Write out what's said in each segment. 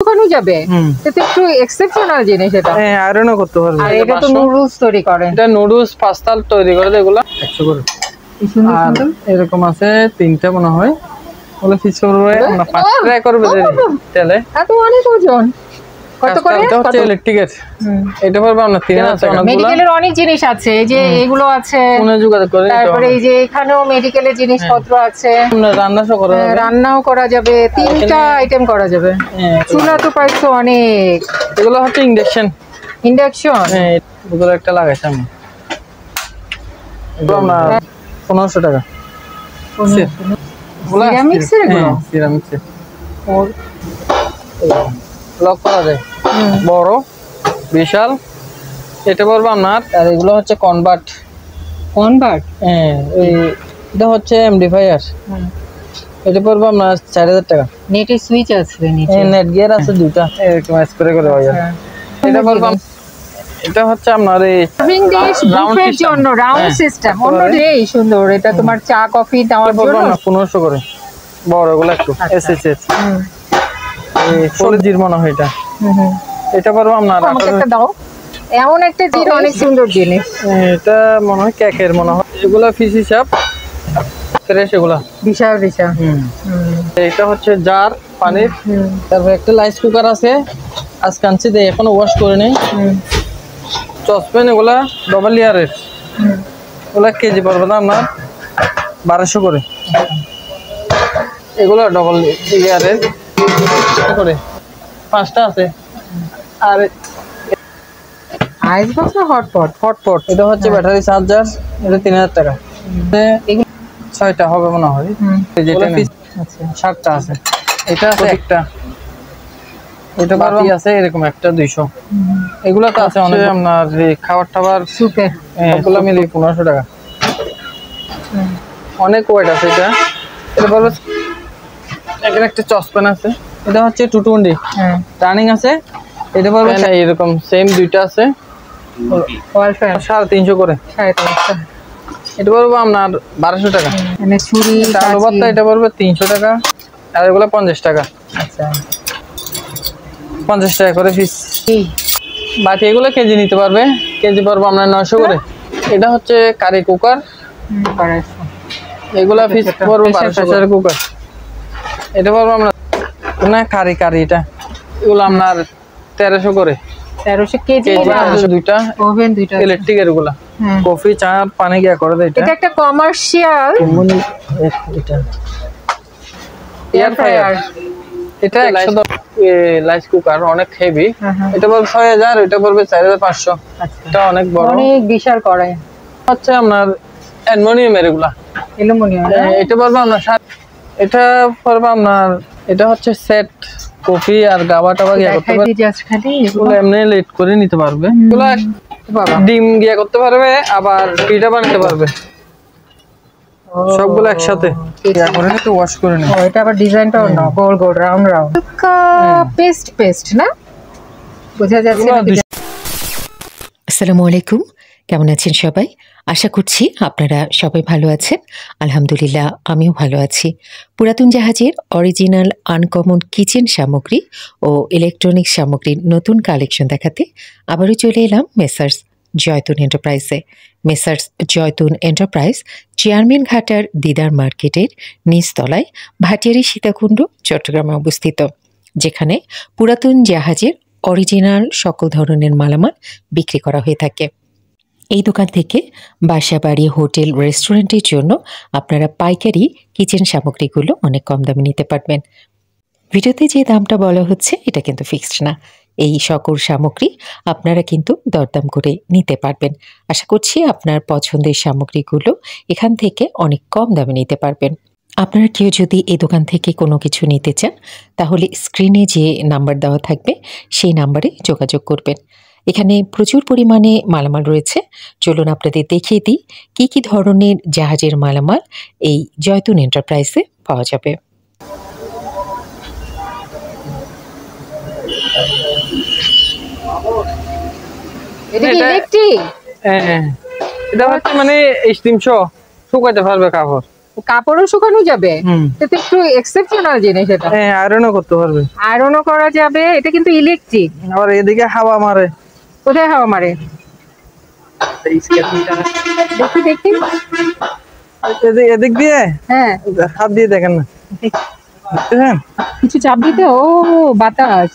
ওখানে যাবে এটা একটু এক্সেপশনাল জিনিস এটা। হ্যাঁ আয়রনও করতে পারবে। আর এটা তো নুডলস তৈরি করে, এটা নুডলস পাস্তা তৈরি করে এগুলা 100 করে। আর এরকম আছে তিনটা মনে হয়, ওগুলো ফিক্স করবে আমরা 5 ট্রাই করবে তেলে। এত অনেক ওজন কত করে? এটা হচ্ছে ইলেকট্রিকের, এটা পারবে আমরা 3000 টাকা। মেডিকেলের অনেক জিনিস আছে, এই যে এগুলো আছে ফোনে যোগাযোগ করে। তারপরে এই যে এখানেও মেডিকেলের জিনিসপত্র আছে, রান্নাও করা যাবে, 3টা আইটেম করা যাবে। চুলা তো পাইছো অনেক। এগুলো হচ্ছে ইন্ডাকশন। হ্যাঁ এগুলো একটা লাগাইছি আমি, এগুলো আমরা 1500 টাকা। সিরামিক্সের এগুলো, সিরামিক্সের লক করা যায়, বড় বিশাল। এটা পড়বে আপনার। আর এগুলো হচ্ছে কনভার্ট। হ্যাঁ এটা হচ্ছে এমডিফায়ার, এটা পড়বে আপনার 4000 টাকা। নেটের সুইচ আছে নিচে, নেট গিয়ার আছে দুটো, এরকম স্প্রে করে হয়। এটা পড়বে, এটা হচ্ছে আপনার এই রাউন্ডের জন্য রাউন্ড সিস্টেম, অন্যটাই সুন্দর। এটা তোমার চা কফি দেওয়ার জন্য 1500 করে। বড় এগুলো একটু এসএসএস এই 4G মনে হয় এটা। এটা পারবো আপনার একটা দাও, এমন একটা জিনিস, অনেক সুন্দর জিনিস। এটা মনে হয় কেকের মনে হয়। এগুলা পিস হিসাব ফ্রেশ, এগুলা বিশাল বিশাল। এটা হচ্ছে জার পানির। তারপর একটা রাইস কুকার আছে, আজকে আনছি দিয়ে এখনো ওয়াশ করে নেই। সসপ্যান এগুলা ডবল লেয়ারের, এগুলা কেজি পড়বে না আপনার 1200 করে। এগুলো ডবল লেয়ারের করে 5টা আছে। আর আইস বক্স না হটপট, এটা হচ্ছে ব্যাটারি চার্জার, এটা 3000 টাকা। 6টা হবে মনে হয়। যেটা 7টা আছে, এটা আছে একটা, এটা বাকি আছে এরকম একটা 200। এগুলা তো আছে অনেক। আপনার খাবার টাবার সুপে এগুলো মিলে 1500 টাকা। অনেক ওয়েট আছে এটা। এটা বলবো এখানে একটা চসপ্যান আছে, এটা হচ্ছে 220 রানিং আছে। এটা বলবো এরকম সেম দুইটা আছে, 350 করে। এটা বলবো আপনার 1200 টাকা। ছুরি এটা বলবো 300 টাকা। আর এগুলো 50 টাকা। আচ্ছা 50 টাকা করে পিস। বাকি এগুলো কেজি নিতে পারবে, কেজি পড়বো আমরা 900 করে। এটা হচ্ছে কারি কুকার, এগুলা পিস পড়বো 1200 কুকার। এটা পড়বো আমরা না কারি এটা, এগুলো আপনার 1300 করে। 1300 কেজি। দুইটা ওভেন, দুইটা ইলেকট্রিকের এগুলা, কফি চা পানি গিয়া করে দেয়। এটা একটা কমার্শিয়াল এটা এয়ার ফ্রায়ার। এটা 110 রাইস কুকার, অনেক হেভি। এটা পড়বে 6000, এটা পড়বে 4500। এটা অনেক বড়, অনেক বিশাল কড়াই। হচ্ছে আপনার অ্যালুমিনিয়ামের এগুলা, অ্যালুমিনিয়াম। এটা পড়বে আপনার এটা পড়বে আপনার, এটা হচ্ছে সেট কফি আর গাবা টাবা গিয়া করতে পারবে। জাস্ট খালি এগুলো এমনি লেট করে নিতে পারবে। এগুলো ডিম গিয়া করতে পারবে, আবার পিঠা বানাতে পারবে, সবগুলো একসাথে গিয়া করে নিতে ওয়াশ করে নিতে। এটা আবার ডিজাইনটাও না গোল গোল রাউন্ড রাউন্ড, পেস্ট না বোঝা যাচ্ছে। আসসালামু আলাইকুম, কেমন আছেন সবাই? আশা করছি আপনারা সবাই ভালো আছেন। আলহামদুলিল্লাহ আমিও ভালো আছি। পুরাতন জাহাজের অরিজিনাল আনকমন কিচেন সামগ্রী ও ইলেকট্রনিক্স সামগ্রীর নতুন কালেকশন দেখাতে আবারও চলে এলাম messrs Joytun এন্টারপ্রাইজে। Messrs Joytun enterprise chairman ঘাটার দিদার মার্কেটের নিচতলায় ভাটিয়ারি সীতাকুণ্ড চট্টগ্রামে অবস্থিত, যেখানে পুরাতন জাহাজের অরিজিনাল সকল ধরনের মালামাল বিক্রি করা হয়ে থাকে। এই দোকান থেকে বাসা বাড়ি হোটেল রেস্টুরেন্টের জন্য আপনারা পাইকারি কিচেন সামগ্রীগুলো অনেক কম দামে নিতে পারবেন। ভিডিওতে যে দামটা বলা হচ্ছে এটা কিন্তু ফিক্সড না, এই সকল সামগ্রী আপনারা কিন্তু দরদাম করে নিতে পারবেন। আশা করছি আপনার পছন্দের সামগ্রীগুলো এখান থেকে অনেক কম দামে নিতে পারবেন। আপনারা কেউ যদি এই দোকান থেকে কোনো কিছু নিতে চান তাহলে স্ক্রিনে যে নাম্বার দেওয়া থাকবে সেই নাম্বারে যোগাযোগ করবেন। এখানে প্রচুর পরিমাণে মালামাল রয়েছে, চলুন আপনাদের দেখিয়ে দিই কী কী ধরনের জাহাজের মালামাল এই জয়তুন এন্টারপ্রাইজে পাওয়া যাবে। এটা হচ্ছে মানে স্টিম শুকাইতে পারবে কাপড়, কাপড়ও শুকানো যাবে, এটা একটু এক্সেপশনাল জিনিস। এটা হ্যাঁ, আয়রনও করতে পারবে, আয়রনও করা যাবে। এটা কিন্তু ইলেকট্রিক। আবার এদিকে হাওয়া মারে। কোথায় হাওয়া মারে? দেখি দেখি, এদিক দিয়ে, হ্যাঁ হাত দিয়ে দেখেন না, দেখছেন? কিছু চাপ দিতে, ও বাতাস,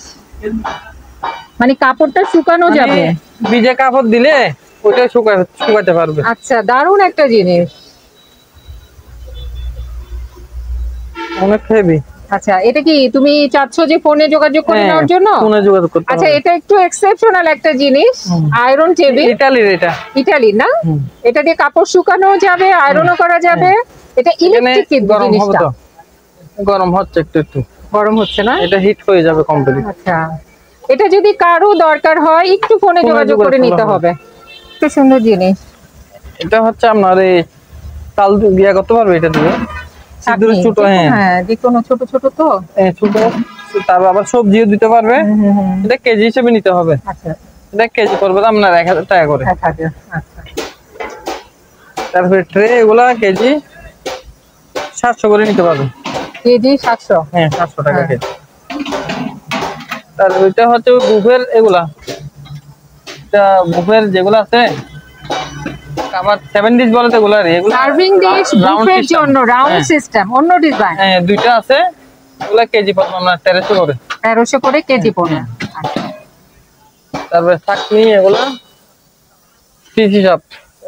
মানে কাপড়টা শুকানো যাবে। ভিজে কাপড় দিলে ওটা শুকাতে পারবে। আচ্ছা, দারুণ একটা জিনিস, অনেক হেভি। আচ্ছা, এটা কি তুমি চাচ্ছ যে ফোনে যোগাযোগ করে নেওয়ার জন্য? ফোনে যোগাযোগ করতে। আচ্ছা, এটা একটু এক্সেপশনাল একটা জিনিস, আয়রন টেবিল। ইতালির এটা, ইতালি না? এটা দিয়ে কাপড় শুকানো যাবে, আয়রনও করা যাবে। এটা ইলেকট্রিক জিনিসটা। গরম হচ্ছে, একটু একটু গরম হচ্ছে না? এটা হিট হয়ে যাবে কমপ্লিট। আচ্ছা, এটা যদি কারো দরকার হয় একটু ফোনে যোগাযোগ করে নিতে হবে। কি সুন্দর জিনিস। এটা হচ্ছে আপনার এই চাল দিয়া করতে পারবে এটা দিয়ে। ছোট, হ্যাঁ, যে কোনো ছোট ছোট তো ছোট, তারপর আবার সবজিও দিতে পারবে। এটা কেজি হিসেবে নিতে হবে। আচ্ছা, এটা কেজি পড়বে আপনার 1000 টাকা করে। 1000। আচ্ছা, তারপরে ট্রে এগুলা কেজি 700 করে নিতে পারবে। কেজি 700? হ্যাঁ, 700 টাকা কেজি। তারপর এটা হচ্ছে বুফের, এগুলা এটা বুফের যেগুলো আছে, আবার 7 ডিশ বলে তো এগুলা, এগুলা সার্ভিং ডিশ বুফের জন্য রাউন্ড সিস্টেম, অন্য ডিজাইন। হ্যাঁ, দুইটা আছে। এগুলা কেজি পড়বে আপনার 1300 করে। 1300 করে কেজি পড়বে। তারপরে চাটনি, এগুলা পিস হিসাব,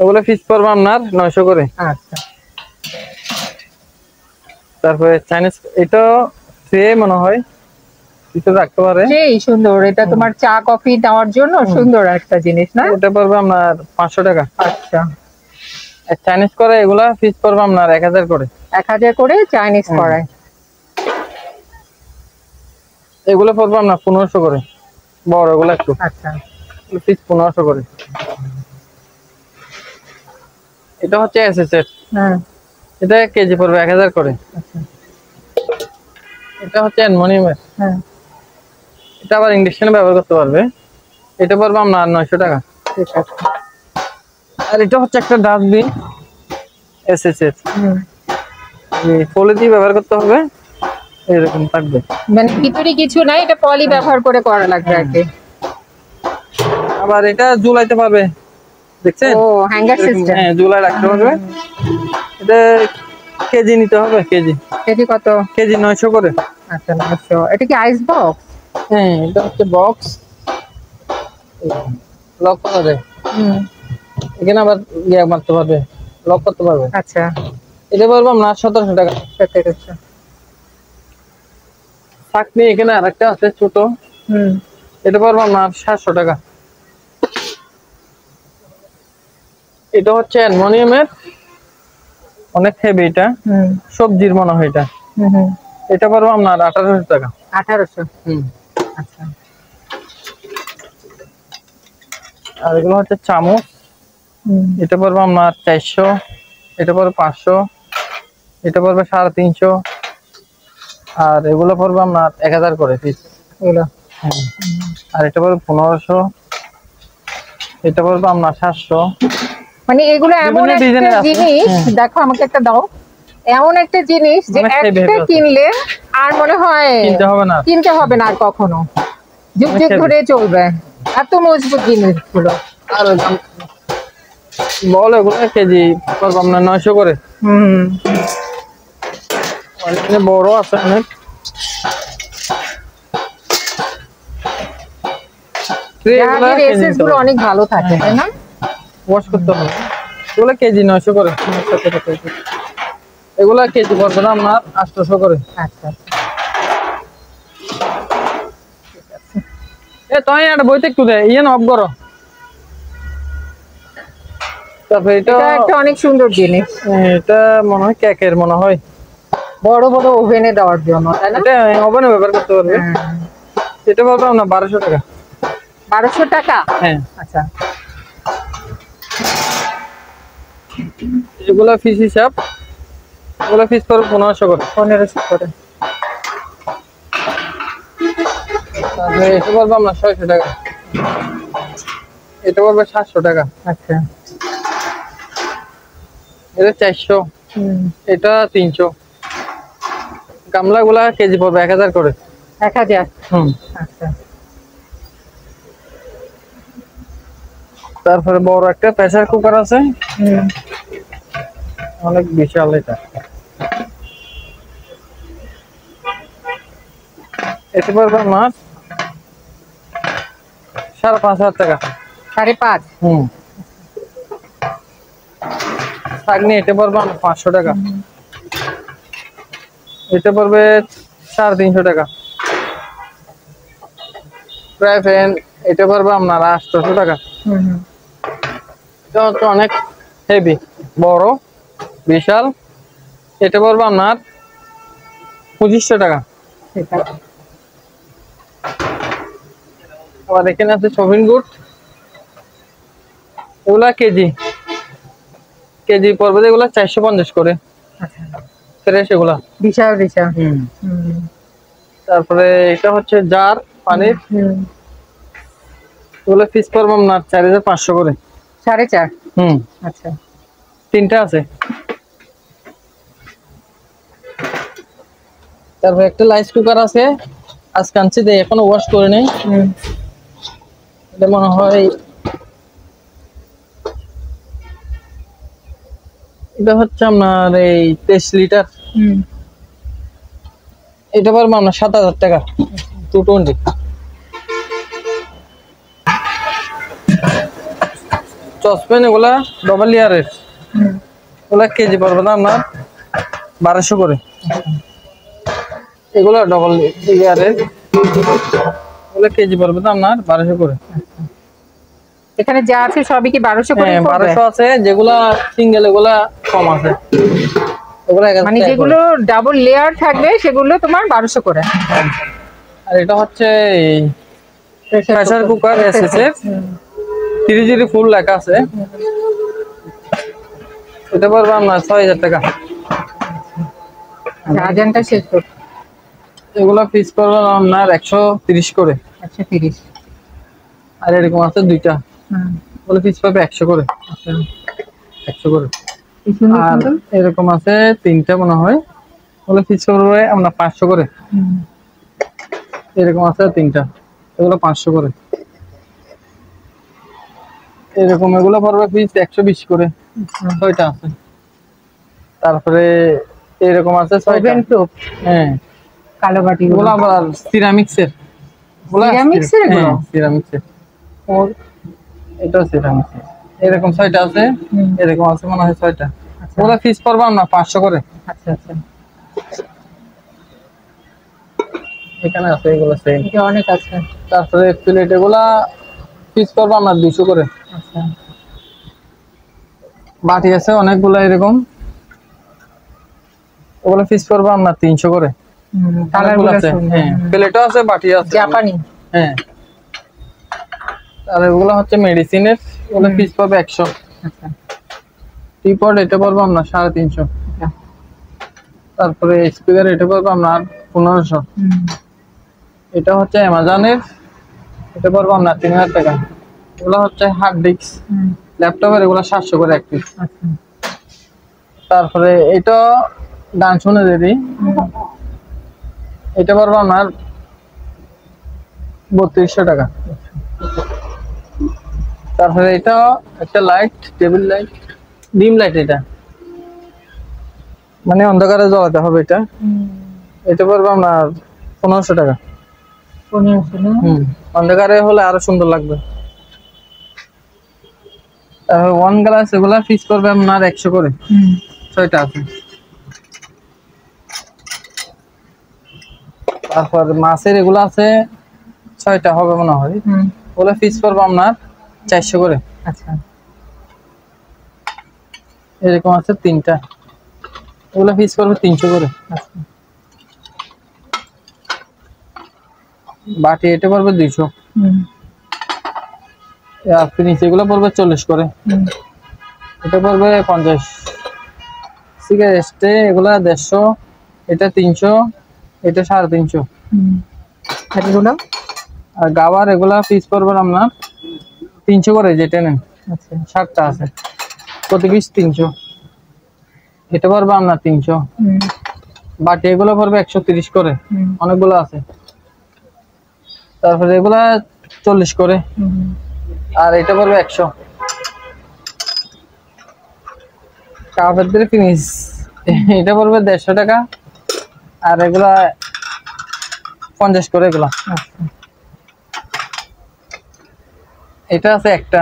এগুলা পিস পড়বে আপনার 900 করে। আচ্ছা, তারপরে চাইনিজ, এটা ট্রে মনে হয় কিছু রাখতে পারে। সেই সুন্দর, এটা তোমার চা কফি দেওয়ার জন্য সুন্দর একটা জিনিস না? এটা পড়বে আপনার 500 টাকা। আচ্ছা, চাইনিজ করে এগুলা পিস পড়বে আপনার 1000 করে। 1000 করে চাইনিজ করায়। এগুলো পড়বে আপনার 1500 করে, বড় এগুলো একটু। আচ্ছা, পিস 1500 করে। এটা হচ্ছে এসএসএস, হ্যাঁ, এটা কেজি পড়বে 1000 করে। আচ্ছা, এটা হচ্ছে অ্যালুমিনিয়ামের, হ্যাঁ, এটা আবার ইন্ডাকশনে ব্যবহার করতে পারবে। এটা পড়বে আপনার 900 টাকা। ঠিক আছে। আর এটা হচ্ছে একটা ডাস্টবিন এসএসএস, পলিথিন ব্যবহার করতে হবে, এরকম থাকবে। মানে ভিতরে কিছু নাই, এটা পলি ব্যবহার করে করা লাগবে আর কি। আবার এটা ঝুলাইতে পারবে, দেখছেন? ও, হ্যাঙ্গার সিস্টেম। হ্যাঁ, ঝুলাই রাখতে পারবে। এটা কেজি নিতে হবে, কেজি। কেজি কত? কেজি 900 করে। আচ্ছা, 900। এটা কি আইস বক্স? হ্যাঁ, এটা হচ্ছে বক্স, লক করা যায়। এখানে আবার ইয়ে মারতে পারবে, লক করতে পারবে। আচ্ছা, এটা বলবো আমরা 1700 টাকা। 1700। চাটনি এখানে আরেকটা আছে ছোট, এটা পড়বো আপনার 700 টাকা। এটা হচ্ছে অ্যালুমিনিয়ামের, অনেক হেভি এটা, সবজির মনে হয় এটা। এটা পড়বো আপনার 1800 টাকা। 1800। আচ্ছা, আর এগুলো হচ্ছে চামচ, এটা পড়বো আপনার 400, এটা পড়বে 500, এটা পড়বে 350, আর এগুলো পড়বে আপনার 1000 করে পিস এগুলো। আর এটা পড়বে 1500, এটা পড়বে আপনার 700। মানে এগুলো এমন একটা জিনিস, দেখো আমাকে একটা দাও, এমন একটা জিনিস যে একটা কিনলে আর মনে হয় কিনতে হবে না আর কখনো, যুগ যুগ ধরে চলবে, এত মজবুত জিনিসগুলো। আর বল এগুলো কেজি পড়বে আপনার 900 করে। অনেক বড় আছে, অনেক। গুলো অনেক ভালো থাকে, তাই না? ওয়াশ করতে হবে। এগুলো কেজি 900 করে। এগুলা কেজি পড়বে না আপনার 800 করে। আচ্ছা, তুই একটা বইতে একটু দে, ইয়ে অফ করো। তারপরে এটা একটা অনেক সুন্দর জিনিস, এটা মনে হয় কেকের, মনে হয় বড় বড় ওভেনে দেওয়ার জন্য, তাই না? এটা ওভেনে ব্যবহার করতে পারবে। এটা বলবো না 1200 টাকা। 1200 টাকা? হ্যাঁ। আচ্ছা, এগুলা ফিস হিসাব, এগুলা ফিস পড়বে 1500 করে। 1500 করে। তারপরে এটা বলবো আপনার 600 টাকা। এটা পড়বে 700 টাকা। আচ্ছা, এটা 400। এটা 300। গামলা গুলা কেজি পড়বে 1000 করে। 1000। আচ্ছা। তারপরে বড় একটা প্রেসার কুকার আছে, অনেক বিশাল এটা। এতে পড়বে মাছ 5500 টাকা। 5.5? ছাগনি এটা পড়বে 500 টাকা। এটা পড়বে 350 টাকা। ফ্রাই প্যান এটা পড়বে আপনার 800 টাকা। এটা হচ্ছে অনেক হেভি, বড়, বিশাল। এটা পড়বে আপনার 2500 টাকা। আবার এখানে আছে শপিং গুড, এগুলা কেজি পড়বে যেগুলা 450 করে। ফ্রেশ এগুলা বিশাল বিশাল। তারপরে এটা হচ্ছে জার পানির, এগুলো পিস পড়বে আপনার 4500 করে। 4.5? আচ্ছা। 3টা আছে। তারপর একটা রাইস কুকার আছে, আজকে আনছি, এখনো ওয়াশ করে নেই। এটা মনে হয় এটা হচ্ছে আপনার এই 23 লিটার। এটা পড়বে আপনার 7000 টাকা। 220। সসপ্যান এগুলা ডবল লেয়ারের, এগুলা কেজি পড়বে না আপনার 1200 করে। এগুলা ডবল লেয়ারের, এগুলা কেজি পড়বে না আপনার 1200 করে। এখানে যা আছে সবই কি 1200 করে পড়বে? 1200 আছে, যেগুলা সিঙ্গেল এগুলা কম আছে। এগুলা মানে যেগুলো ডাবল লেয়ার থাকবে সেগুলো তোমার 1200 করে। আর এটা হচ্ছে প্রেসার কুকার এসএস এর 3 ফুল লেখা আছে, এটা পড়বে আপনার 6000 টাকা। আজানটা শেষ করো। এগুলা পিস পড়বে আপনার 130 করে। 130। আর এরকম আছে দুইটা, ওগুলো পিস পাবে 100 করে। 100 করে। আর এরকম আছে 3টা মনে হয়, ওগুলো পিস পড়বে আপনার 500 করে। এরকম আছে 3টা, এগুলো 500 করে। এরকম এগুলো পড়বে পিস 120 করে। 6টা আছে। তারপরে এরকম আছে 6টা। কালো বাটি গুলো আবার সিরামিক্সের। সিরামিক্সের এগুলো? সিরামিক্সের। এটা সিরামিক্সের। এরকম 6টা আছে, এরকম আছে মনে হয় 6টা। ওগুলো পিস পড়বে আপনার 500 করে। আচ্ছা আচ্ছা। এখানে আছে এগুলো সেম। এটা অনেক আছে। তারপরে প্লেট এগুলা পিস পড়বে আপনার 200 করে। আচ্ছা। বাটি আছে অনেকগুলো এরকম, ওগুলো পিস পড়বে আপনার 300 করে। কালারগুলো আছে। প্লেটও আছে, বাটি আছে জাপানি। আর এগুলো হচ্ছে মেডিসিনের, ওগুলো পিস পড়বে 100। আচ্ছা। টিপট এটা পড়বে আপনার 350। তারপরে স্পিকার এটা পড়বে আপনার 1500। এটা হচ্ছে অ্যামাজনের, এটা পড়বে আপনার 3000 টাকা। এগুলো হচ্ছে হার্ড ডিস্ক ল্যাপটপের, এগুলো 700 করে এক পিস। তারপরে এটা গান শুনে দিদি, এটা পড়বে আপনার 3200 টাকা। তারপরে এটা একটা light, table light, dim light, এটা মানে অন্ধকারে জ্বালাতে হবে। এটা পড়বে আপনার 1500 টাকা। 1500 না? অন্ধকারে হলে আরো সুন্দর লাগবে। তারপর ওয়ান গ্লাস এগুলা পিস করবে আপনার 100 করে। 6টা আছে। তারপর মাছের এগুলা আছে 6টা হবে মনে হয়, ওগুলা পিস করবে আপনার 400 করে। আচ্ছা। এরকম আছে 3টা, ওগুলা পিস করবে 300 করে। আচ্ছা। বাটি এটা পড়বে 200। আর ফিনিশ এগুলো পড়বে 40 করে। এটা পড়বে 50। সিগারেট এগুলা 150, এটা 300, এটা 350। আর গাওয়ার এগুলা পিস পড়বে আপনার 300 করে, যেটা নেন। আচ্ছা। 7টা আছে, প্রতি পিস 300। এটা পড়বে আপনার 300। বাটি এগুলো পড়বে 130 করে, অনেকগুলো আছে। তারপরে এগুলা 40 করে, আর এটা পড়বে 100। কাপের দিয়ে ফিনিশ, এটা পড়বে 150 টাকা, আর এগুলা 50 করে এগুলা। এটা আছে একটা,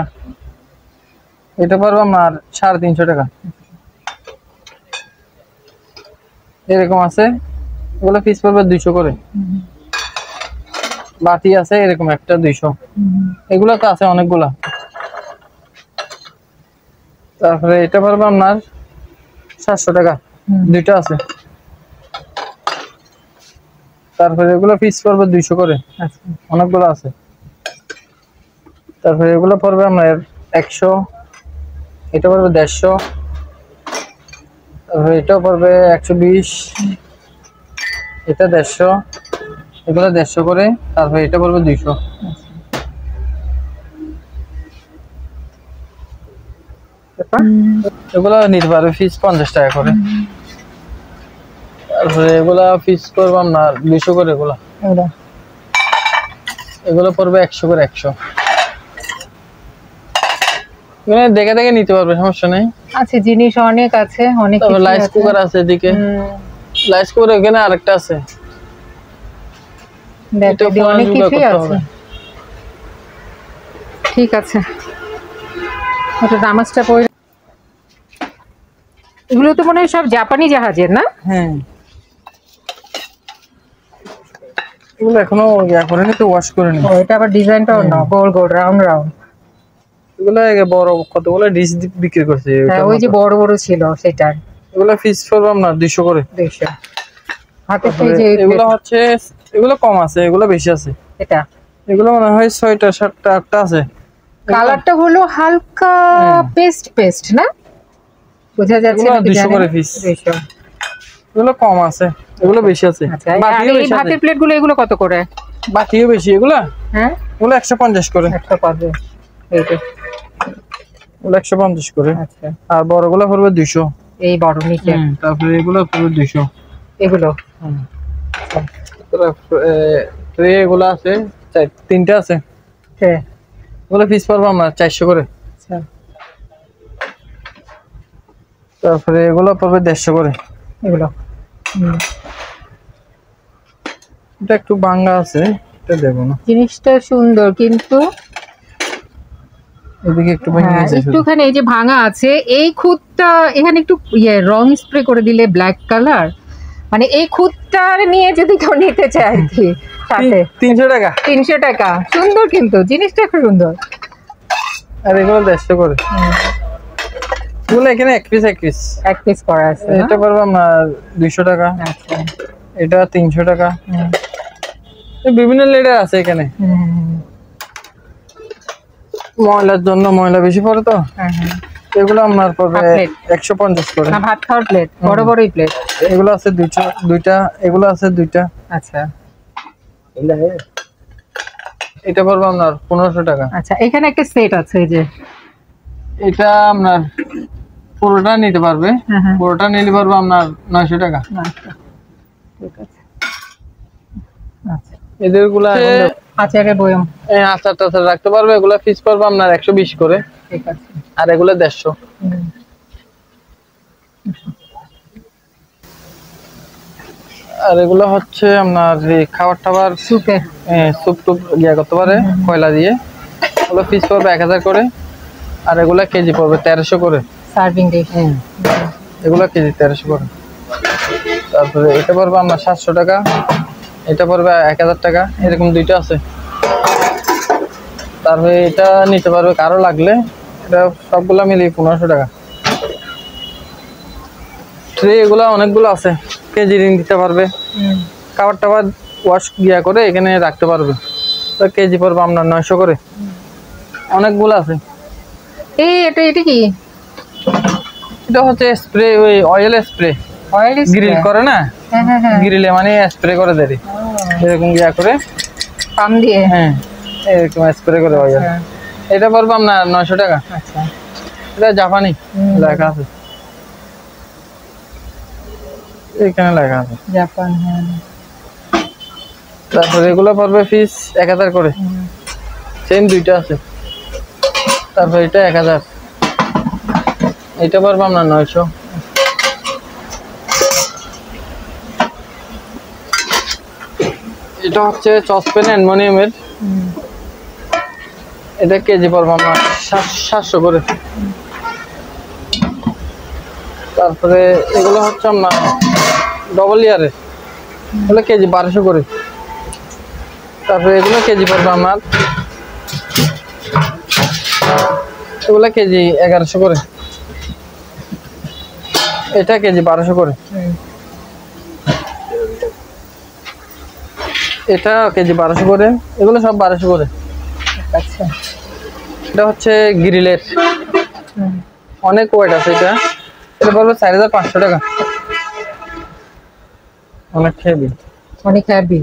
এটা পড়বে আপনার 350 টাকা। এরকম আছে, এগুলো পিস পড়বে 200 করে। বাটি আছে এরকম একটা 200, এগুলো তো আছে অনেকগুলা। তারপরে এটা পড়বে আপনার 700 টাকা, দুইটা আছে। তারপরে এগুলো পিস পড়বে 200 করে, অনেকগুলো আছে। তারপরে এগুলো পড়বে আপনার 100, এটা পড়বে 150, তারপরে এটাও পড়বে 120, এটা 150, এগুলো 150 করে। তারপরে এটা পড়বে 200। এগুলো নিতে পারবে পিস 50 টাকা করে। তারপরে এগুলা পিস করবো আপনার 200 করে। এগুলো পড়বে 100 করে, 100। দেখে দেখে নিতে পারবে, সমস্যা নেই। আছে জিনিস অনেক আছে, অনেক কিছু আছে। রাইস কুকার আছে এদিকে, রাইস কুকার এখানে আরেকটা আছে, দেখো অনেক কিছুই আছে। ঠিক আছে, এটা দামাজটা পরে। এগুলো তো মনে হয় সব জাপানি জাহাজের না? হ্যাঁ, এগুলো এখনো ইয়া করেনি তো, ওয়াশ করেনি। এটা আবার ডিজাইনটাও না, গোল গোল রাউন্ড রাউন্ড। এগুলো বড় কতগুলো ডিশ বিক্রি করছে। হ্যাঁ, ওই যে বড় বড় ছিল সেটা। এগুলো পিস করবো আপনার 200 করে। 200 হাতে যে এগুলো হচ্ছে, এগুলো কম আছে, এগুলো বেশি আছে। এটা এগুলো মনে হয় 6টা 7টা 8টা আছে। কালারটা হলো হালকা পেস্ট পেস্ট না, বোঝা যাচ্ছে না। 200 করে পিস। 200। এগুলো কম আছে, এগুলো বেশি আছে। আচ্ছা, আর এই ভাতের প্লেটগুলো এগুলো কত করে? বাকিও বেশি এগুলো। হ্যাঁ, এগুলো 150 করে। 150 এইটা। এগুলো 150 করে। আচ্ছা, আর বড়গুলো পড়বে 200। এই বড় নিচে। তারপরে এগুলো পড়বে 200। এগুলো ট্রে এগুলো আছে, 3টা আছে। হ্যাঁ, এগুলো পিস পড়বে আমরা 400 করে। আচ্ছা, তারপরে এগুলো পড়বে 150 করে। এগুলো এটা একটু ভাঙা আছে, এটা দেব না। জিনিসটা সুন্দর কিন্তু এদিকে একটু ভেঙে গেছে, একটুখানি এই যে ভাঙা আছে। এই খুঁতটা এখানে একটু রং স্প্রে করে দিলে ব্ল্যাক কালার, মানে এই খুঁতটা নিয়ে যদি কেউ নিতে চায় আর কি, সাথে 300 টাকা। 300 টাকা। সুন্দর কিন্তু জিনিসটা খুব সুন্দর। আর এগুলো 150 করে। এগুলো এখানে এক পিস করা আছে। এটা পড়বে আপনার 200 টাকা। আচ্ছা, এটা 300 টাকা। বিভিন্ন লেডার আছে এখানে। ময়লার জন্য, ময়লা বেশি পড়ে তো। এগুলো আপনার পড়বে 150 করে। না, ভাত খাওয়ার প্লেট, বড় বড়ই প্লেট। এগুলো আছে দুইটা, এগুলো আছে 2টা। আচ্ছা, এটা পড়বে আপনার 1500 টাকা। আচ্ছা, এখানে একটা সেট আছে এই যে, এটা আপনার পুরোটা নিতে পারবে। পুরোটা নিলে পারবে আপনার 900 টাকা। আচ্ছা, ঠিক আছে। আচ্ছা, এদেরগুলা আচারের বয়ম, আচার টাচার রাখতে পারবে। এগুলা পিস পড়বে আপনার 120 করে। ঠিক আছে। আর এগুলো 150। আর এগুলো হচ্ছে আপনার খাবার টাবার, সুপে স্যুপ টুপ ইয়া করতে পারে কয়লা দিয়ে। এগুলো পিস পড়বে 1000 করে। আর এগুলা কেজি পড়বে 1300 করে। সার্ভিং ডিশ, এগুলো কেজি 1300 করে। তারপরে এটা পড়বে আপনার 700 টাকা, এটা পড়বে 1000 টাকা। এরকম 2টা আছে। তারপরে এটা নিতে পারবে কারো লাগলে, এটা সবগুলা মিলিয়ে 1500 টাকা। ট্রে এগুলা অনেকগুলো আছে, কেজি রিং দিতে পারবে। খাবার টাবার ওয়াশ গিয়া করে এখানে রাখতে পারবে। তো কেজি পড়বে আপনার 900 করে। অনেকগুলো আছে। এটা কি? এটা হচ্ছে স্প্রে, ওই অয়েল স্প্রে। গ্রিল করে না, গ্রিলে মানে স্প্রে করে দেয় এরকম গিয়া করে পাম দিয়ে। হ্যাঁ, এরকম স্প্রে করে অয়েল। এটা পড়বে আপনার 900 টাকা। আচ্ছা, এটা জাপানি লেখা আছে। এখানে লেখা আছে জাপান। হ্যাঁ, তারপরে এগুলো পড়বে পিস 1000 করে, সেম দুইটা আছে। তারপর এটা 1000, এটা পড়বে আপনার 900। এটা হচ্ছে সসপ্যান অ্যালুমিনিয়ামের, এটা কেজি পড়বে আপনার 700 করে। তারপরে এগুলো হচ্ছে আপনার ডবল ইয়ারের, এগুলো কেজি 1200 করে। তারপরে এগুলো কেজি পড়বে আপনার, এগুলো কেজি 1100 করে, এটা কেজি 1200 করে, এটা কেজি 1200 করে, এগুলো সব 1200 করে। আচ্ছা, এটা হচ্ছে গ্রিলের, অনেক ওয়েট আছে। এটা পড়বে 4500 টাকা, অনেক হেভি, অনেক হ্যাভি।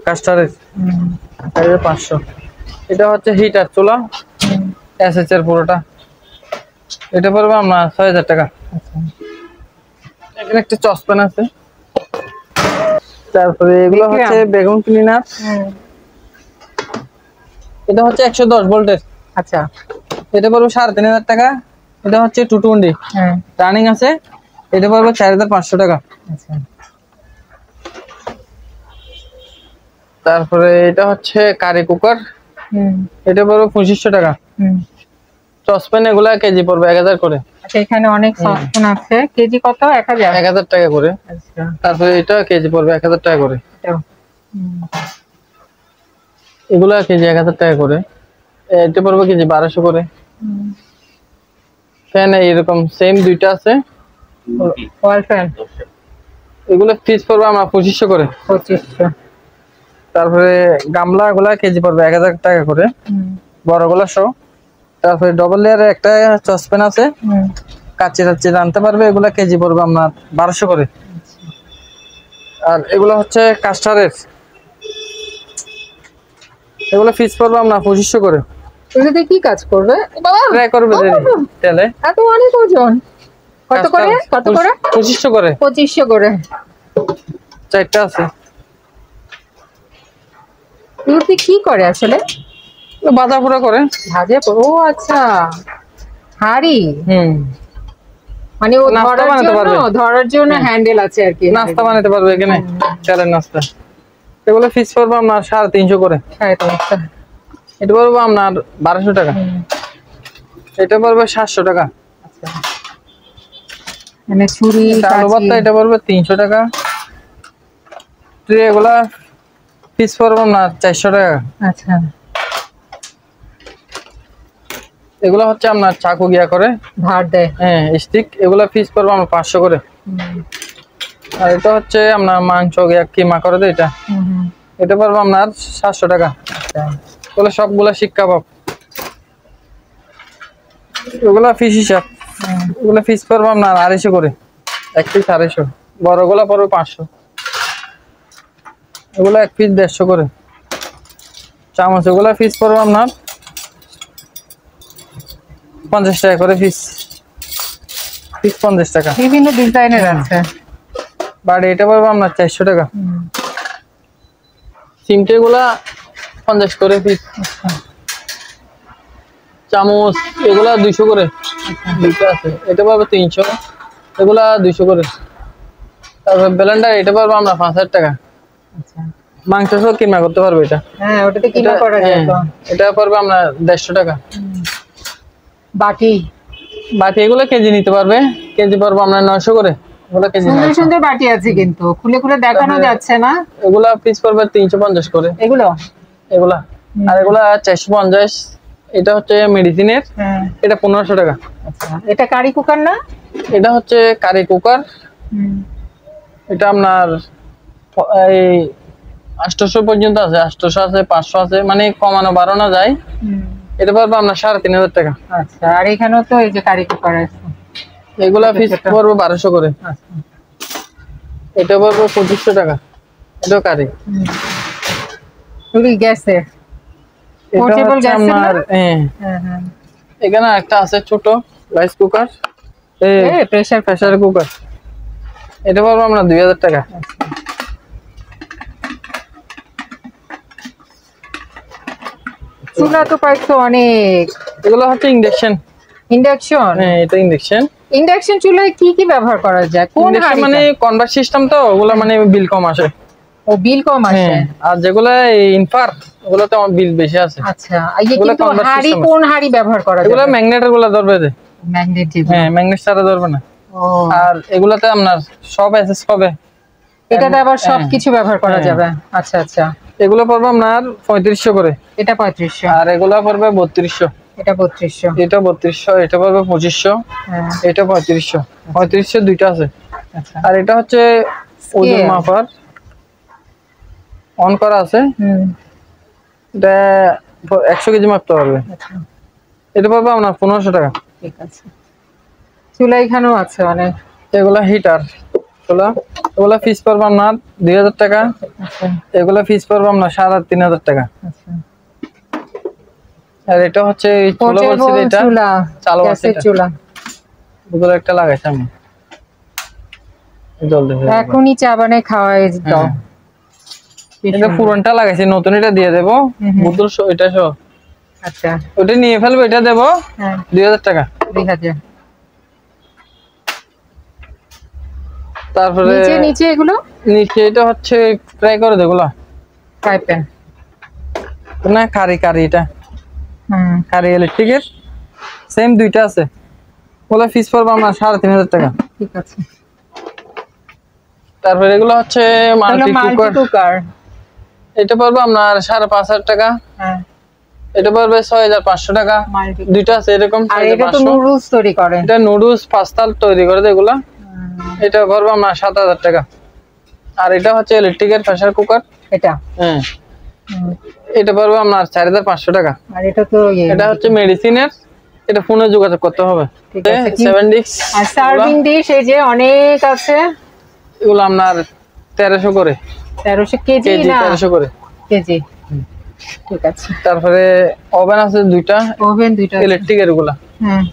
কাস্টারের 4500। এটা হচ্ছে হিটার চুলা, এসএস এর পুরোটা, এটা পড়বে আপনার 6000 টাকা। এখানে একটা চসপ্যান আছে। তারপরে এগুলো হচ্ছে বেগুন ক্লিনার, এটা হচ্ছে 110 ভোল্টের। আচ্ছা, এটা পড়বে 3500 টাকা। এটা হচ্ছে 220 রানিং আছে, এটা পড়বে 4500 টাকা। আচ্ছা, তারপরে এটা হচ্ছে কারি কুকার, এটা পড়বে 2500 টাকা। সসপ্যান এগুলা কেজি পড়বে 1000 করে। আচ্ছা, এখানে অনেক সসপ্যান আছে, কেজি কত? 1000 টাকা করে। আচ্ছা, তারপরে এটা কেজি পড়বে 1000 টাকা করে, এগুলা কেজি 1000 টাকা করে। এটা পড়বে কেজি 1200 করে। ফ্যান এরকম সেম দুইটা আছে, ওয়াল ফ্যান, এগুলো পিস পড়বে আমরা 2500 করে। 2500। তারপরে গামলা গুলা কেজি পড়বে 1000 টাকা করে, বড় গুলা সহ। তারপরে ডবল লেয়ারের একটা সসপ্যান আছে, কাচি টাচি আনতে পারবে, এগুলা কেজি পড়বে আপনার 1200 করে। আর এগুলো হচ্ছে কাস্টারের, এগুলো পিস পড়বে আপনার 2500 করে। এগুলোতে কি কাজ করবে? ট্রাই করবে তেলে, এত অনেক ওজন। কত করে? 2500 করে। 2500 করে। চারটা আছে। এগুলোতে কি করে আসলে? বাঁধা পোড়া করে, ভাজে। ও আচ্ছা, হাড়ি। মানে ও ধরার জন্য হ্যান্ডেল আছে আর কি। নাস্তা বানাতে পারবে এখানে, তেলের নাস্তা। এগুলো পিস পড়বে আপনার 350 করে। 350। এটা পড়বে আপনার 1200 টাকা। এটা পড়বে 700 টাকা। আচ্ছা, মানে ছুরি আলু ভর্তা এটা পড়বে 300 টাকা। ট্রে এগুলা পিস পড়বে না 400 টাকা। আচ্ছা, এগুলো হচ্ছে আপনার চাকু গিয়া করে ধার দেয়, হ্যাঁ স্টিক, এগুলা পিস পড়বে আমরা 500 করে। আর এটা হচ্ছে আপনার মাংস গিয়া কিমা করে দেয়, এটা পড়বে আপনার 700 টাকা। এগুলো সবগুলা শিক কাবাব, এগুলা ফিস হিসাব, এগুলো পিস পড়বে আপনার 250 করে, এক পিস 250। বড়গুলা পড়বে 500, এগুলো এক পিস 150 করে। চামচ এগুলা পিস পড়বে আপনার 50 টাকা করে পিস, 50 টাকা। বিভিন্ন ডিজাইনের আছে। বাড়ি এটা পড়বে আপনার 400 টাকা। চিমটে গুলা 50 করে পিস। চামচ এগুলা 200 করে, দুইটা আছে, এটা পড়বে 300, এগুলা 200 করে। তারপর ব্লেন্ডার এটা পড়বে আমরা 5000 টাকা। আচ্ছা, মাংস সহ কিমা করতে পারবে এটা। হ্যাঁ, ওটাতে কিমা করা যায় তো। এটা পড়বে আমরা 150 টাকা। বাটি এগুলো কেজি নিতে পারবে, কেজি পড়বে আমরা 900 করে। এগুলো কেজি সুন্দর সুন্দর বাটি আছে, কিন্তু খুলে খুলে দেখানো যাচ্ছে না। এগুলা পিস পড়বে 350 করে এগুলা। আর এগুলা 450। এটা হচ্ছে মেডিসিনের, এটা 1500 টাকা। আচ্ছা, এটা কারি কুকার না? এটা হচ্ছে কারি কুকার, এটা আপনার এই 800 পর্যন্ত আছে, 800 আছে, 500 আছে, মানে কমানো বাড়ানো যায়। এটা পড়বে আপনার 3500 টাকা। আচ্ছা, আর এখানেও তো এই যে কারি কুকার আছে, এগুলা পিস পড়বে 1200 করে। এটা পড়বে 2500 টাকা, এটাও কারি। এগুলি গ্যাসের, পোর্টেবল গ্যাস না? হ্যাঁ, এখানে একটা আছে ছোট রাইস কুকার, প্রেসার কুকার, এটা পড়বে আমরা 2000 টাকা। চুলা তো পাইছো অনেক। এগুলো হচ্ছে ইন্ডাকশন। ইন্ডাকশন? হ্যাঁ এটা ইন্ডাকশন। ইন্ডাকশন চুলায় কি কি ব্যবহার করা যায়? কোন হাঁড়ি? মানে কনভার্ট সিস্টেম তো, ওগুলো মানে বিল কম আসে। ও বিল কম আসে। আর যেগুলো ইনফার ওগুলোতে আমার বিল বেশি আছে। আচ্ছা এই যে কিন্তু হাঁড়ি কোন হাঁড়ি ব্যবহার করা যায়? এগুলো ম্যাগনেটের গুলো ধরবে যে। ম্যাগনেট? হ্যাঁ ম্যাগনেট ছাড়া ধরবে না। ও আর এগুলাতে আপনার সব এসএস পাবে। এটাতে আবার সবকিছু ব্যবহার করা যাবে। আচ্ছা আচ্ছা। এগুলো পড়বে আপনার 3500 করে। এটা 3500। আর এগুলো পড়বে 3200। এটা 3200। এটা 3200। এটা পড়বে 2500। হ্যাঁ এটা 3500। 3500 দুইটা আছে। আচ্ছা। আর এটা হচ্ছে ওজন মাপার, অন করা আছে। এটা 100 কেজি মাপতে পারবে। আচ্ছা এটা পড়বে আপনার 1500 টাকা। ঠিক আছে। চুলা এখানেও আছে অনেক। এগুলা হিটার চুলা, এগুলা ফিস পড়বে আপনার 2000 টাকা। আচ্ছা এগুলা ফিস পড়বে আপনার 3500 টাকা। আচ্ছা। আর এটা হচ্ছে চুলা বলছি, এটা চুলা, চালু আছে গ্যাসের চুলা। দুটো একটা লাগাইছি আমি। জলদি এখনই চা বানায় খাওয়াই দাও। এটা পুরনটা লাগাইছি, নতুন এটা দিয়ে দেব। বোতল এটা সহ। আচ্ছা ওটা নিয়ে ফেলবো, এটা দেব। হ্যাঁ 2000 টাকা। 2000। তারপরে নিচে নিচে এগুলো নিচে এটা হচ্ছে ফ্রাই করে দেগুলা ফ্রাই প্যান না, কারি কারি। এটা কারি ইলেকট্রিকের সেম দুইটা আছে। ওগুলা ফিস পড়বে আমার 3500 টাকা। ঠিক আছে। তারপরে এগুলো হচ্ছে মাল্টি কুকার। এটা পড়বে আপনার 5500 টাকা। হ্যাঁ এটা পড়বে 6500 টাকা। দুইটা আছে এরকম। আর এটা তো নুডলস তৈরি করে। এটা নুডলস পাস্তা তৈরি করে দেয় এগুলা। এটা পড়বে আপনার 7000 টাকা। আর এটা হচ্ছে ইলেকট্রিকের প্রেসার কুকার। এটা হ্যাঁ এটা পড়বে আপনার 4500 টাকা। আর এটা তো এটা হচ্ছে মেডিসিনের। এটা ফোনে যোগাযোগ করতে হবে। ঠিক আছে। 7 ডিশ। আর সার্ভিং ডিশ এই যে অনেক আছে। এগুলো আপনার 1300 করে। 1300 কেজি না 1300 করে কেজি। ঠিক আছে। তারপরে ওভেন আছে দুইটা। ওভেন দুইটা ইলেকট্রিকের এগুলা। হ্যাঁ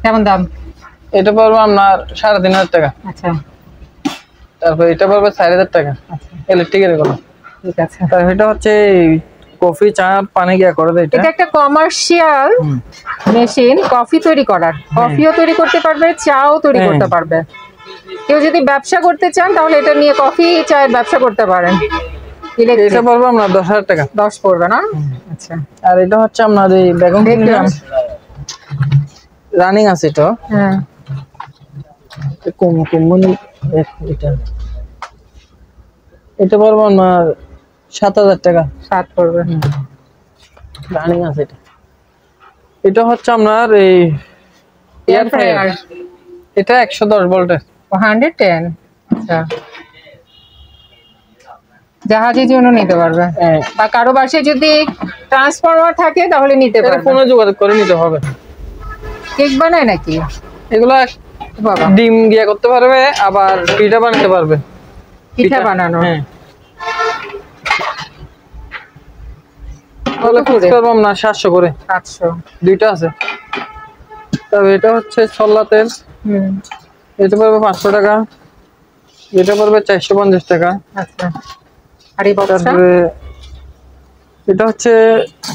কেমন দাম? এটা পড়বে আপনার 3500 টাকা। আচ্ছা। তারপর এটা পড়বে 4000 টাকা। আচ্ছা ইলেকট্রিকের এগুলা। ঠিক আছে। তারপর এটা হচ্ছে কফি চা পানি গিয়া করে দেয়। এটা একটা কমার্শিয়াল মেশিন, কফি তৈরি করার। কফিও তৈরি করতে পারবে, চাও তৈরি করতে পারবে। কেউ যদি ব্যবসা করতে চান তাহলে এটা নিয়ে কফি চায়ের ব্যবসা করতে পারেন। এটা পড়বে আপনার 10000 টাকা। 10 পড়বে না? আচ্ছা। আর এটা হচ্ছে আপনার এই বেগম রানিং আছে তো। হ্যাঁ এটা পড়বে আপনার 7000 টাকা। 7 পড়বে। রানিং আছে এটা। এটা হচ্ছে আপনার এই এয়ার ফ্রায়ার। এটা 110 ভোল্টের। 110। আচ্ছা। জাহাজের জন্য নিতে পারবে। বা কারো বাসায় যদি ট্রান্সফরমার থাকে তাহলে নিতে পারবে। ফোনে যোগাযোগ করে নিতে হবে। কেক বানায় নাকি এগুলা? বাবা ডিম গিয়া করতে পারবে, আবার পিঠা বানাতে পারবে। পিঠা বানানো। হ্যাঁ তাহলে ফিক্স করব না 700 করে। 700 দুইটা আছে। তবে এটা হচ্ছে ছোলা তেল। এটা পড়বে 500 টাকা। এটা পড়বে 450 টাকা। আচ্ছা। আর এই বক্সটা? এটা হচ্ছে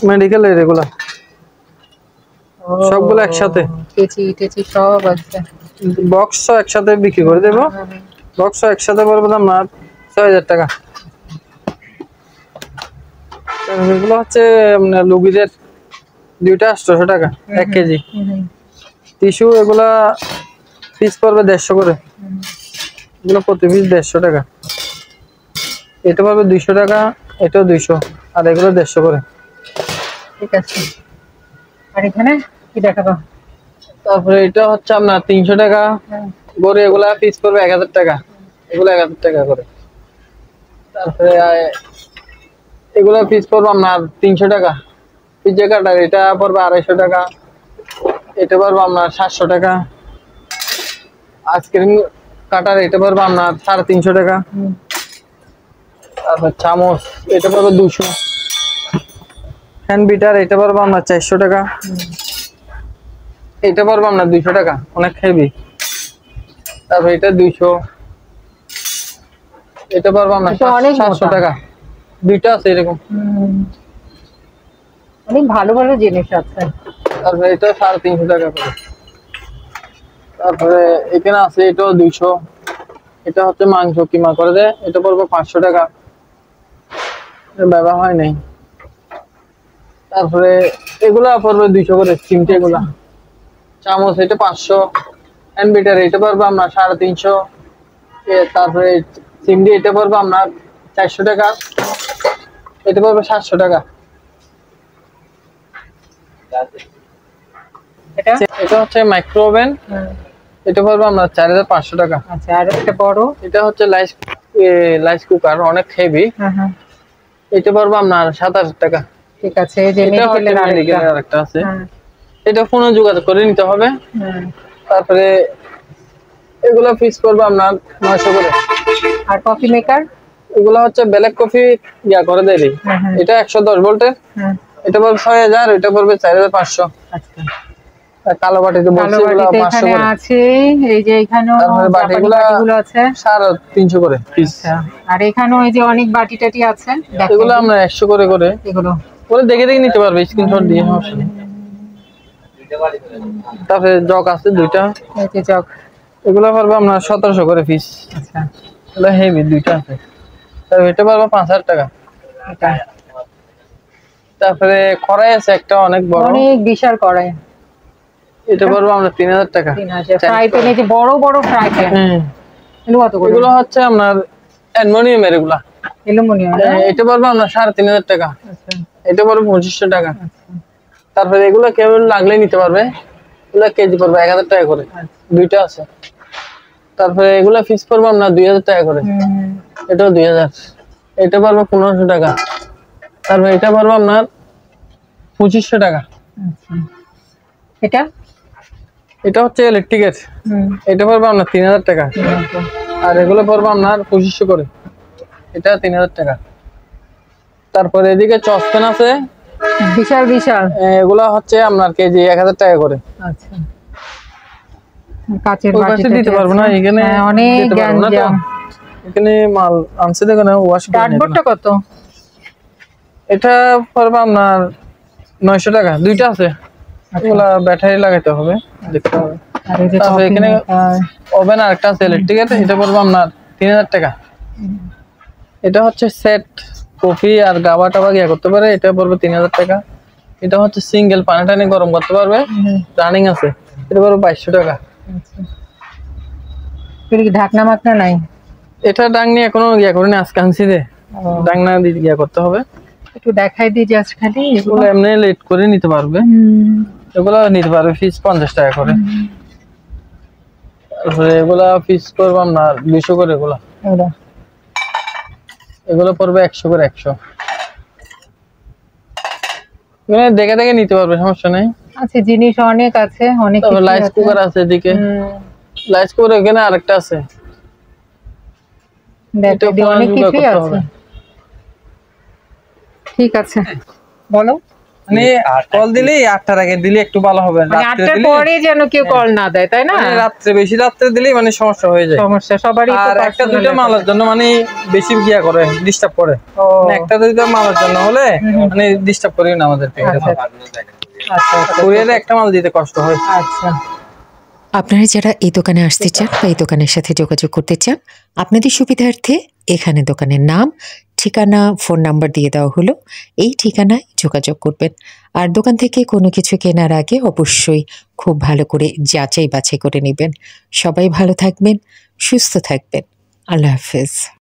মেডিকেলের এগুলা সবগুলো একসাথে। কেচি টেচি সব আছে। বক্স একসাথে বিক্রি করে দেব। বক্স একসাথে পড়বে দাম 6000 টাকা। এগুলো হচ্ছে লুগিদের দুইটা 800 টাকা 1 কেজি। টিস্যু এগুলা পিস পড়বে 150 করে। এগুলো প্রতি পিস 150 টাকা। এটা পড়বে 200 টাকা। এটাও 200। আর এগুলো 150 করে। ঠিক আছে। আর এখানে কি দেখাবো? তারপরে এটা হচ্ছে আপনার 300 টাকা করে। এগুলা পিস পড়বে 1000 টাকা। এগুলো 1000 টাকা করে। তারপরে এগুলো পিস পড়বে আপনার 300 টাকা। পিজ্জা কাটার এটা পড়বে 250 টাকা। এটা পড়বে আপনার 700 টাকা। আইসক্রিম কাটার এটা পড়বে আপনার 350 টাকা। তারপর চামচ এটা পড়বে 200। হ্যান্ড বিটার এটা পড়বে আপনার 400 টাকা। এটা পড়বে আপনার 200 টাকা। অনেক হেভি। তারপর এটা 200, এটা পারবো আমরা 700 টাকা। দুইটা আছে এরকম, অনেক ভালো ভালো জিনিস আছে। তারপরে এটা 350 টাকা করে। তারপরে এখানে আছে এটাও 200, এটা হচ্ছে মাংস কিমা করে দেয়, এটা পড়বে 500 টাকা, ব্যবহার হয় নাই। তারপরে এগুলা পড়বে 200 করে চিমটে এগুলা। চামচ এটা 500, হ্যান্ড বিটার এটা পড়বে আমরা 350, তারপরে চিমটি এটা পড়বে আমরা 400 টাকা, এটা পড়বে 700 টাকা। এটা হচ্ছে মাইক্রো ওভেন, এটা পড়বে আমরা 4500 টাকা। আচ্ছা, আর একটা বড়, এটা হচ্ছে লাইস কুকার, অনেক হেভি, এটা পড়বে আপনার 7000 টাকা। ঠিক আছে, এই যে মেডিকেলের আরেকটা আছে, এটা ফোনে যোগাযোগ করে নিতে হবে। তারপরে এগুলা পিস করবে আপনার 900 করে। আর কফি মেকার, এগুলা হচ্ছে ব্ল্যাক কফি করে দেয়, এটা 110 ভোল্টের, এটা পড়বে 6000, এটা পড়বে 4500। আচ্ছা, কালো বাটিতে বলছি এগুলা 500 করে আছে। এই যে এখানেও বাটিগুলো আছে 350 করে পিস। আর এখানেও এই যে অনেক বাটি টাটি আছে, এগুলো আমরা 100 করে করে এগুলো পরে দেখে দেখে নিতে পারবে, স্ক্রিনশট দিয়ে সমস্যা নেই। তারপরে জগ আছে দুইটা, এই যে জগ, এগুলো পারবে আমরা 1700 করে পিস। আচ্ছা, এগুলো হেভি দুইটা আছে, তারপরে এটা পারবে 5000 টাকা। তারপরে কড়াই আছে একটা অনেক বড়, অনেক বিশাল কড়াই, এটা পারবে আমরা 3000 টাকা। 3000। ফ্রাই প্যান, এই যে বড় বড় ফ্রাই প্যান, এগুলো হচ্ছে আপনার অ্যালুমিনিয়ামের, এগুলা অ্যালুমিনিয়াম, এটা পারবে আমরা 3500 টাকা। আচ্ছা, এটা পারবে 2500 টাকা। তারপরে এগুলো কেবল লাগলে নিতে পারবে, এগুলো কেজি পড়বে 1000 টাকা করে, দুইটা আছে। তারপরে এগুলো পিস পড়বে আমরা 2000 টাকা করে, এটাও 2000, এটা পারবে 1500 টাকা। তারপরে এটা পারবে আপনার 2500 টাকা। এটা হচ্ছে ইলেকট্রিকের, এটা পড়বে আপনার 3000 টাকা। আর এগুলো পড়বে আপনার 2500 করে, এটা 3000 টাকা। তারপরে এদিকে চসপ্যান আছে বিশাল বিশাল, এগুলা হচ্ছে আপনার কেজি 1000 টাকা করে। আচ্ছা, কাচের বাটি দিতে পারবো না, এখানে অনেক গ্যাঞ্জাম, এখানে মাল আনছে দেখো না, ওয়াশ করে। ডাটবোর্ডটা কত? এটা পড়বে আপনার 900 টাকা, দুইটা আছে, এগুলা ব্যাটারি লাগাইতে হবে, দেখতে হবে। তারপরে এখানে ওভেন আরেকটা আছে ইলেকট্রিকের, এটা পড়বে আপনার 3000 টাকা। এটা হচ্ছে সেট, কফি আর গাবা টাবা করতে পারে, এটা পড়বে 3000 টাকা। এটা হচ্ছে সিঙ্গেল, পানি টানি গরম করতে পারবে, রানিং আছে, এটা পড়বে 2200 টাকা। ঢাকনা মাকনা নাই, এটা ডাংনি এখনো করিনি, আজকে আনছি রে, ডাংনা দিয়ে করতে হবে। একটু দেখাই দিই জাস্ট খালি, এগুলো এমনি লেট করে নিতে পারবে, এগুলো নিতে পারবে পিস 50 টাকা করে। তারপরে এগুলা পিস করবো আমরা 200 করে, এগুলো পড়বে 100 করে, 100। দেখে দেখে নিতে পারবে, সমস্যা নেই। আচ্ছা, জিনিস অনেক আছে, অনেক কিছু আছে। রাইস কুকার আছে এদিকে, রাইস কুকার এখানে আরেকটা আছে, দেখো অনেক কিছুই আছে। ঠিক আছে, বলো। মানে কল দিলে 8টার আগে দিলে একটু ভালো হবে, মানে 8টার পরে যেন কেউ কল না দেয়, তাই না? রাত্রে, বেশি রাত্রে দিলে মানে সমস্যা হয়ে যায়, সমস্যা সবারই। আর একটা দুইটা মালের জন্য মানে বেশি করে ডিস্টার্ব করে, একটা দুইটা মালের জন্য হলে মানে ডিস্টার্ব করি না আমাদেরকে। আচ্ছা, কুরিয়ারে একটা মাল দিতে কষ্ট হয়। আচ্ছা, আপনারা যারা এই দোকানে আসতে চান বা এই দোকানের সাথে যোগাযোগ করতে চান, আপনাদের সুবিধার্থে এখানে দোকানের নাম, ঠিকানা, ফোন নাম্বার দিয়ে দেওয়া হলো, এই ঠিকানায় যোগাযোগ করবেন। আর দোকান থেকে কোনো কিছু কেনার আগে অবশ্যই খুব ভালো করে যাচাই বাছাই করে নেবেন। সবাই ভালো থাকবেন, সুস্থ থাকবেন। আল্লাহ হাফেজ।